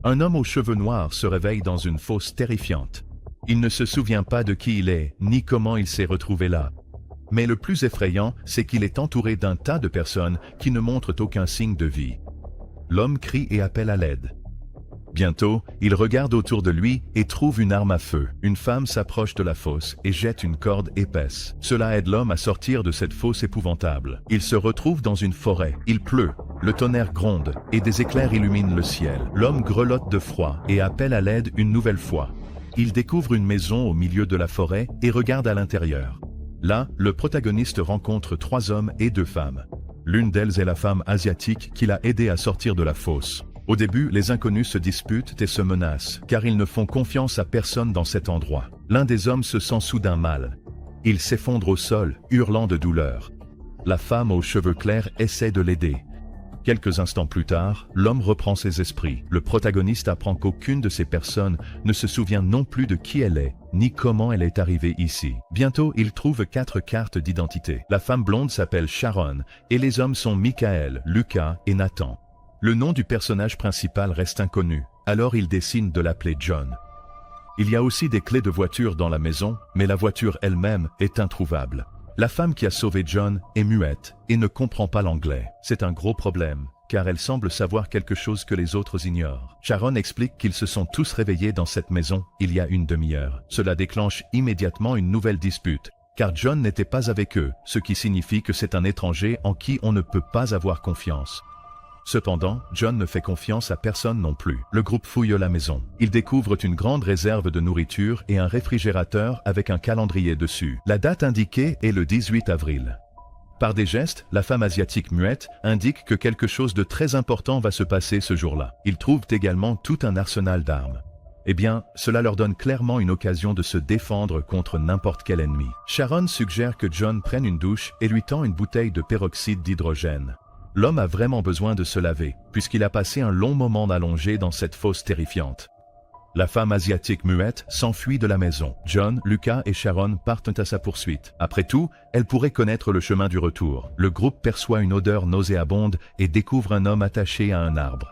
Un homme aux cheveux noirs se réveille dans une fosse terrifiante. Il ne se souvient pas de qui il est, ni comment il s'est retrouvé là. Mais le plus effrayant, c'est qu'il est entouré d'un tas de personnes qui ne montrent aucun signe de vie. L'homme crie et appelle à l'aide. Bientôt, il regarde autour de lui et trouve une arme à feu. Une femme s'approche de la fosse et jette une corde épaisse. Cela aide l'homme à sortir de cette fosse épouvantable. Il se retrouve dans une forêt. Il pleut, le tonnerre gronde et des éclairs illuminent le ciel. L'homme grelotte de froid et appelle à l'aide une nouvelle fois. Il découvre une maison au milieu de la forêt et regarde à l'intérieur. Là, le protagoniste rencontre 3 hommes et 2 femmes. L'une d'elles est la femme asiatique qui l'a aidé à sortir de la fosse. Au début, les inconnus se disputent et se menacent, car ils ne font confiance à personne dans cet endroit. L'un des hommes se sent soudain mal. Il s'effondre au sol, hurlant de douleur. La femme aux cheveux clairs essaie de l'aider. Quelques instants plus tard, l'homme reprend ses esprits. Le protagoniste apprend qu'aucune de ces personnes ne se souvient non plus de qui elle est, ni comment elle est arrivée ici. Bientôt, il trouve 4 cartes d'identité. La femme blonde s'appelle Sharon, et les hommes sont Michael, Lucas et Nathan. Le nom du personnage principal reste inconnu, alors il décide de l'appeler John. Il y a aussi des clés de voiture dans la maison, mais la voiture elle-même est introuvable. La femme qui a sauvé John est muette et ne comprend pas l'anglais. C'est un gros problème, car elle semble savoir quelque chose que les autres ignorent. Sharon explique qu'ils se sont tous réveillés dans cette maison il y a une demi-heure. Cela déclenche immédiatement une nouvelle dispute, car John n'était pas avec eux, ce qui signifie que c'est un étranger en qui on ne peut pas avoir confiance. Cependant, John ne fait confiance à personne non plus. Le groupe fouille la maison. Ils découvrent une grande réserve de nourriture et un réfrigérateur avec un calendrier dessus. La date indiquée est le 18 avril. Par des gestes, la femme asiatique muette indique que quelque chose de très important va se passer ce jour-là. Ils trouvent également tout un arsenal d'armes. Eh bien, cela leur donne clairement une occasion de se défendre contre n'importe quel ennemi. Sharon suggère que John prenne une douche et lui tend une bouteille de peroxyde d'hydrogène. L'homme a vraiment besoin de se laver, puisqu'il a passé un long moment allongé dans cette fosse terrifiante. La femme asiatique muette s'enfuit de la maison. John, Lucas et Sharon partent à sa poursuite. Après tout, elle pourrait connaître le chemin du retour. Le groupe perçoit une odeur nauséabonde et découvre un homme attaché à un arbre.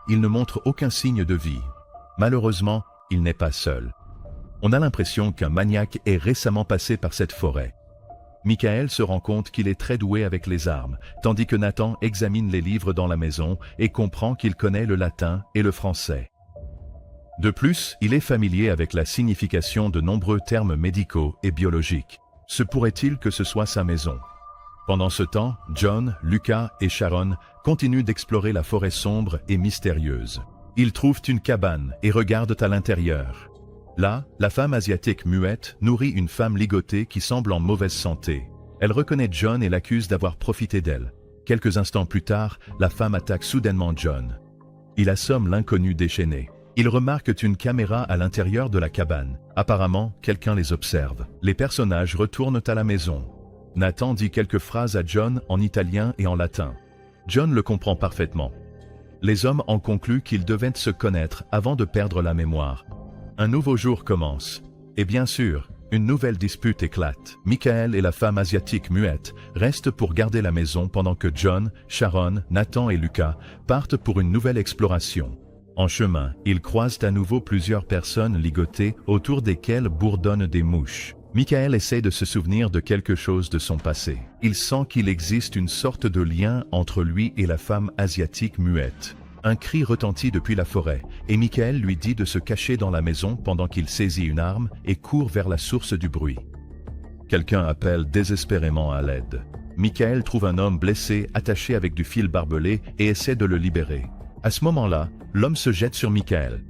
Il ne montre aucun signe de vie. Malheureusement, il n'est pas seul. On a l'impression qu'un maniaque est récemment passé par cette forêt. Michael se rend compte qu'il est très doué avec les armes, tandis que Nathan examine les livres dans la maison et comprend qu'il connaît le latin et le français. De plus, il est familier avec la signification de nombreux termes médicaux et biologiques. Se pourrait-il que ce soit sa maison? Pendant ce temps, John, Lucas et Sharon continuent d'explorer la forêt sombre et mystérieuse. Ils trouvent une cabane et regardent à l'intérieur. Là, la femme asiatique muette nourrit une femme ligotée qui semble en mauvaise santé. Elle reconnaît John et l'accuse d'avoir profité d'elle. Quelques instants plus tard, la femme attaque soudainement John. Il assomme l'inconnu déchaîné. Ils remarquent une caméra à l'intérieur de la cabane. Apparemment, quelqu'un les observe. Les personnages retournent à la maison. Nathan dit quelques phrases à John en italien et en latin. John le comprend parfaitement. Les hommes en concluent qu'ils devaient se connaître avant de perdre la mémoire. Un nouveau jour commence. Et bien sûr, une nouvelle dispute éclate. Michael et la femme asiatique muette restent pour garder la maison pendant que John, Sharon, Nathan et Lucas partent pour une nouvelle exploration. En chemin, ils croisent à nouveau plusieurs personnes ligotées autour desquelles bourdonnent des mouches. Michael essaie de se souvenir de quelque chose de son passé. Il sent qu'il existe une sorte de lien entre lui et la femme asiatique muette. Un cri retentit depuis la forêt, et Michael lui dit de se cacher dans la maison pendant qu'il saisit une arme et court vers la source du bruit. Quelqu'un appelle désespérément à l'aide. Michael trouve un homme blessé attaché avec du fil barbelé et essaie de le libérer. À ce moment-là, l'homme se jette sur Michael.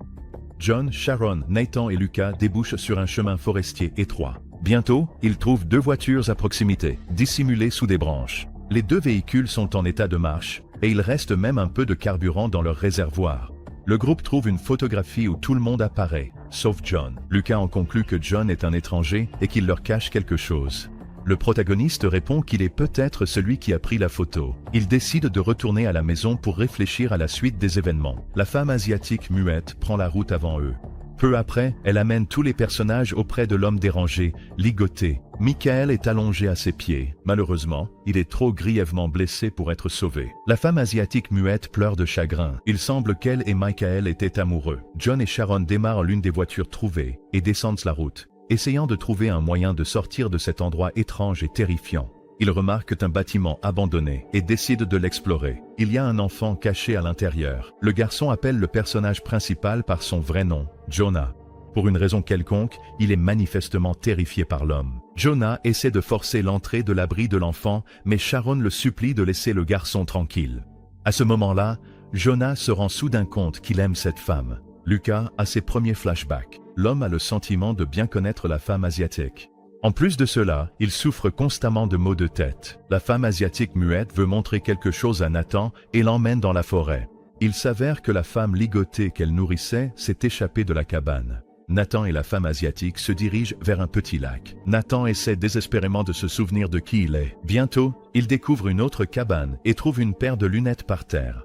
John, Sharon, Nathan et Lucas débouchent sur un chemin forestier étroit. Bientôt, ils trouvent 2 voitures à proximité, dissimulées sous des branches. Les 2 véhicules sont en état de marche, et il reste même un peu de carburant dans leur réservoir. Le groupe trouve une photographie où tout le monde apparaît, sauf John. Lucas en conclut que John est un étranger et qu'il leur cache quelque chose. Le protagoniste répond qu'il est peut-être celui qui a pris la photo. Il décide de retourner à la maison pour réfléchir à la suite des événements. La femme asiatique muette prend la route avant eux. Peu après, elle amène tous les personnages auprès de l'homme dérangé, ligoté. Michael est allongé à ses pieds. Malheureusement, il est trop grièvement blessé pour être sauvé. La femme asiatique muette pleure de chagrin. Il semble qu'elle et Michael étaient amoureux. John et Sharon démarrent l'une des voitures trouvées et descendent la route, essayant de trouver un moyen de sortir de cet endroit étrange et terrifiant. Ils remarquent un bâtiment abandonné et décident de l'explorer. Il y a un enfant caché à l'intérieur. Le garçon appelle le personnage principal par son vrai nom, Jonah. Pour une raison quelconque, il est manifestement terrifié par l'homme. Jonah essaie de forcer l'entrée de l'abri de l'enfant, mais Sharon le supplie de laisser le garçon tranquille. À ce moment-là, Jonah se rend soudain compte qu'il aime cette femme. Lucas a ses premiers flashbacks. L'homme a le sentiment de bien connaître la femme asiatique. En plus de cela, il souffre constamment de maux de tête. La femme asiatique muette veut montrer quelque chose à Nathan et l'emmène dans la forêt. Il s'avère que la femme ligotée qu'elle nourrissait s'est échappée de la cabane. Nathan et la femme asiatique se dirigent vers un petit lac. Nathan essaie désespérément de se souvenir de qui il est. Bientôt, il découvre une autre cabane et trouve une paire de lunettes par terre.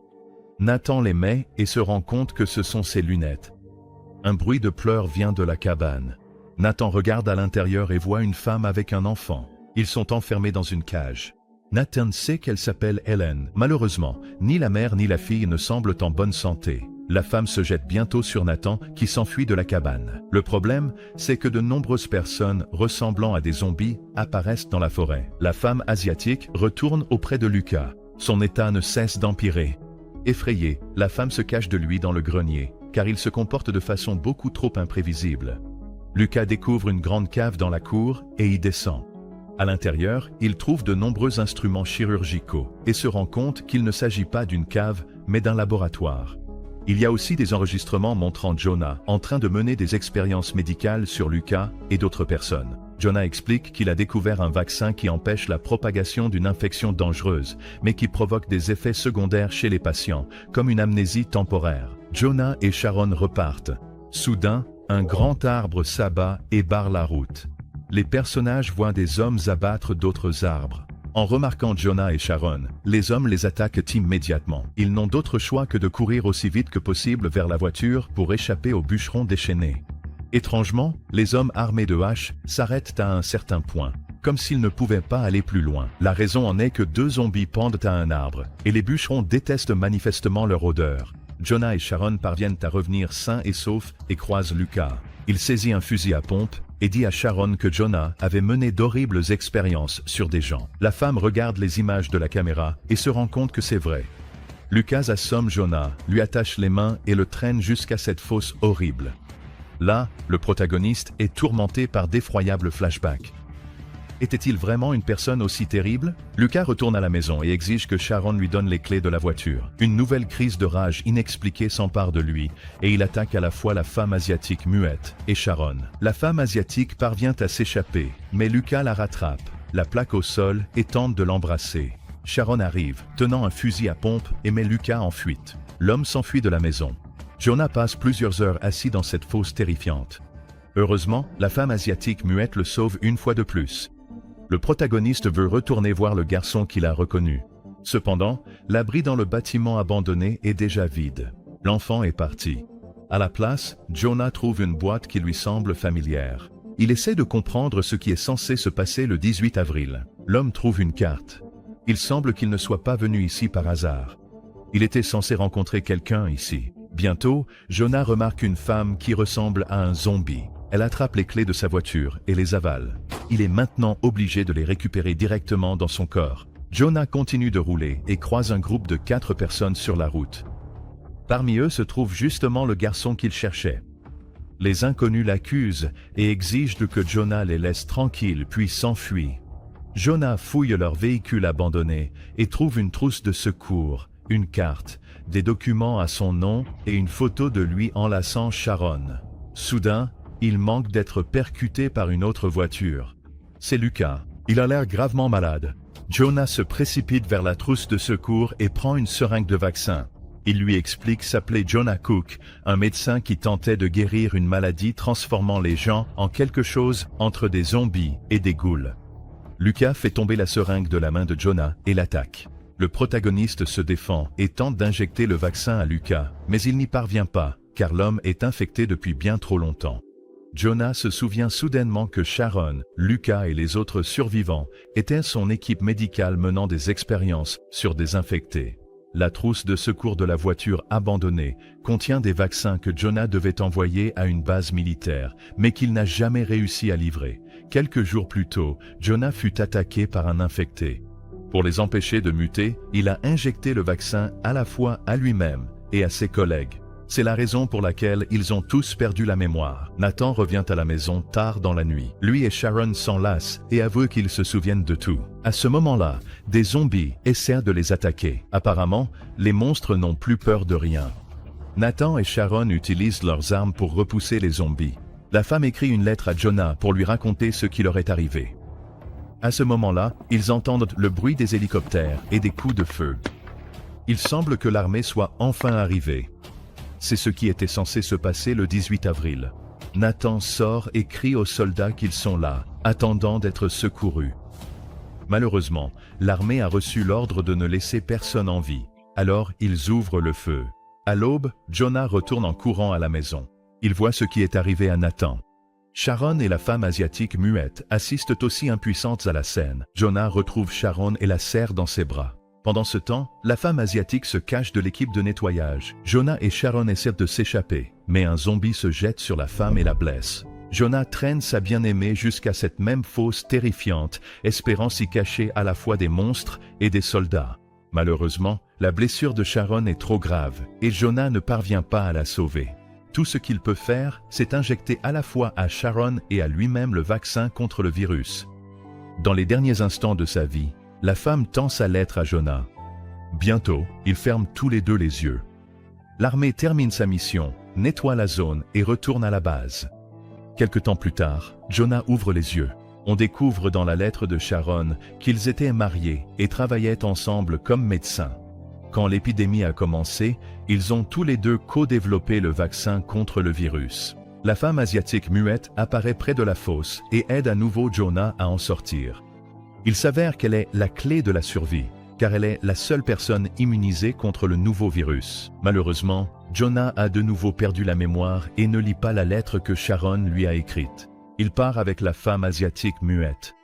Nathan les met et se rend compte que ce sont ses lunettes. Un bruit de pleurs vient de la cabane. Nathan regarde à l'intérieur et voit une femme avec un enfant. Ils sont enfermés dans une cage. Nathan sait qu'elle s'appelle Helen. Malheureusement, ni la mère ni la fille ne semblent en bonne santé. La femme se jette bientôt sur Nathan qui s'enfuit de la cabane. Le problème, c'est que de nombreuses personnes ressemblant à des zombies apparaissent dans la forêt. La femme asiatique retourne auprès de Lucas. Son état ne cesse d'empirer. Effrayée, la femme se cache de lui dans le grenier, car il se comporte de façon beaucoup trop imprévisible. Lucas découvre une grande cave dans la cour et y descend. À l'intérieur, il trouve de nombreux instruments chirurgicaux et se rend compte qu'il ne s'agit pas d'une cave, mais d'un laboratoire. Il y a aussi des enregistrements montrant Jonah en train de mener des expériences médicales sur Lucas et d'autres personnes. Jonah explique qu'il a découvert un vaccin qui empêche la propagation d'une infection dangereuse, mais qui provoque des effets secondaires chez les patients, comme une amnésie temporaire. Jonah et Sharon repartent. Soudain, un grand arbre s'abat et barre la route. Les personnages voient des hommes abattre d'autres arbres. En remarquant Jonah et Sharon, les hommes les attaquent immédiatement. Ils n'ont d'autre choix que de courir aussi vite que possible vers la voiture pour échapper aux bûcherons déchaînés. Étrangement, les hommes armés de haches s'arrêtent à un certain point, comme s'ils ne pouvaient pas aller plus loin. La raison en est que 2 zombies pendent à un arbre, et les bûcherons détestent manifestement leur odeur. Jonah et Sharon parviennent à revenir sains et saufs et croisent Lucas. Il saisit un fusil à pompe et dit à Sharon que Jonah avait mené d'horribles expériences sur des gens. La femme regarde les images de la caméra et se rend compte que c'est vrai. Lucas assomme Jonah, lui attache les mains et le traîne jusqu'à cette fosse horrible. Là, le protagoniste est tourmenté par d'effroyables flashbacks. Était-il vraiment une personne aussi terrible? Lucas retourne à la maison et exige que Sharon lui donne les clés de la voiture. Une nouvelle crise de rage inexpliquée s'empare de lui et il attaque à la fois la femme asiatique muette et Sharon. La femme asiatique parvient à s'échapper, mais Lucas la rattrape, la plaque au sol et tente de l'embrasser. Sharon arrive, tenant un fusil à pompe et met Lucas en fuite. L'homme s'enfuit de la maison. Jonah passe plusieurs heures assis dans cette fosse terrifiante. Heureusement, la femme asiatique muette le sauve une fois de plus. Le protagoniste veut retourner voir le garçon qu'il a reconnu. Cependant, l'abri dans le bâtiment abandonné est déjà vide. L'enfant est parti. À la place, Jonah trouve une boîte qui lui semble familière. Il essaie de comprendre ce qui est censé se passer le 18 avril. L'homme trouve une carte. Il semble qu'il ne soit pas venu ici par hasard. Il était censé rencontrer quelqu'un ici. Bientôt, Jonah remarque une femme qui ressemble à un zombie. Elle attrape les clés de sa voiture et les avale. Il est maintenant obligé de les récupérer directement dans son corps. Jonah continue de rouler et croise un groupe de 4 personnes sur la route. Parmi eux se trouve justement le garçon qu'il cherchait. Les inconnus l'accusent et exigent que Jonah les laisse tranquilles puis s'enfuit. Jonah fouille leur véhicule abandonné et trouve une trousse de secours, une carte, des documents à son nom et une photo de lui enlaçant Sharon. Soudain, il manque d'être percuté par une autre voiture. C'est Lucas. Il a l'air gravement malade. Jonah se précipite vers la trousse de secours et prend une seringue de vaccin. Il lui explique s'appeler Jonah Cook, un médecin qui tentait de guérir une maladie transformant les gens en quelque chose entre des zombies et des ghouls. Lucas fait tomber la seringue de la main de Jonah et l'attaque. Le protagoniste se défend et tente d'injecter le vaccin à Lucas, mais il n'y parvient pas, car l'homme est infecté depuis bien trop longtemps. Jonah se souvient soudainement que Sharon, Lucas et les autres survivants étaient son équipe médicale menant des expériences sur des infectés. La trousse de secours de la voiture abandonnée contient des vaccins que Jonah devait envoyer à une base militaire, mais qu'il n'a jamais réussi à livrer. Quelques jours plus tôt, Jonah fut attaqué par un infecté. Pour les empêcher de muter, il a injecté le vaccin à la fois à lui-même et à ses collègues. C'est la raison pour laquelle ils ont tous perdu la mémoire. Nathan revient à la maison tard dans la nuit. Lui et Sharon s'enlacent et avouent qu'ils se souviennent de tout. À ce moment-là, des zombies essaient de les attaquer. Apparemment, les monstres n'ont plus peur de rien. Nathan et Sharon utilisent leurs armes pour repousser les zombies. La femme écrit une lettre à Jonah pour lui raconter ce qui leur est arrivé. À ce moment-là, ils entendent le bruit des hélicoptères et des coups de feu. Il semble que l'armée soit enfin arrivée. C'est ce qui était censé se passer le 18 avril. Nathan sort et crie aux soldats qu'ils sont là, attendant d'être secourus. Malheureusement, l'armée a reçu l'ordre de ne laisser personne en vie. Alors, ils ouvrent le feu. À l'aube, Jonah retourne en courant à la maison. Il voit ce qui est arrivé à Nathan. Sharon et la femme asiatique muette assistent aussi impuissantes à la scène. Jonah retrouve Sharon et la serre dans ses bras. Pendant ce temps, la femme asiatique se cache de l'équipe de nettoyage. Jonah et Sharon essaient de s'échapper, mais un zombie se jette sur la femme et la blesse. Jonah traîne sa bien-aimée jusqu'à cette même fosse terrifiante, espérant s'y cacher à la fois des monstres et des soldats. Malheureusement, la blessure de Sharon est trop grave et Jonah ne parvient pas à la sauver. Tout ce qu'il peut faire, c'est injecter à la fois à Sharon et à lui-même le vaccin contre le virus. Dans les derniers instants de sa vie, la femme tend sa lettre à Jonah. Bientôt, ils ferment tous les deux les yeux. L'armée termine sa mission, nettoie la zone et retourne à la base. Quelque temps plus tard, Jonah ouvre les yeux. On découvre dans la lettre de Sharon qu'ils étaient mariés et travaillaient ensemble comme médecins. Quand l'épidémie a commencé, ils ont tous les deux co-développé le vaccin contre le virus. La femme asiatique muette apparaît près de la fosse et aide à nouveau Jonah à en sortir. Il s'avère qu'elle est la clé de la survie, car elle est la seule personne immunisée contre le nouveau virus. Malheureusement, Jonah a de nouveau perdu la mémoire et ne lit pas la lettre que Sharon lui a écrite. Il part avec la femme asiatique muette.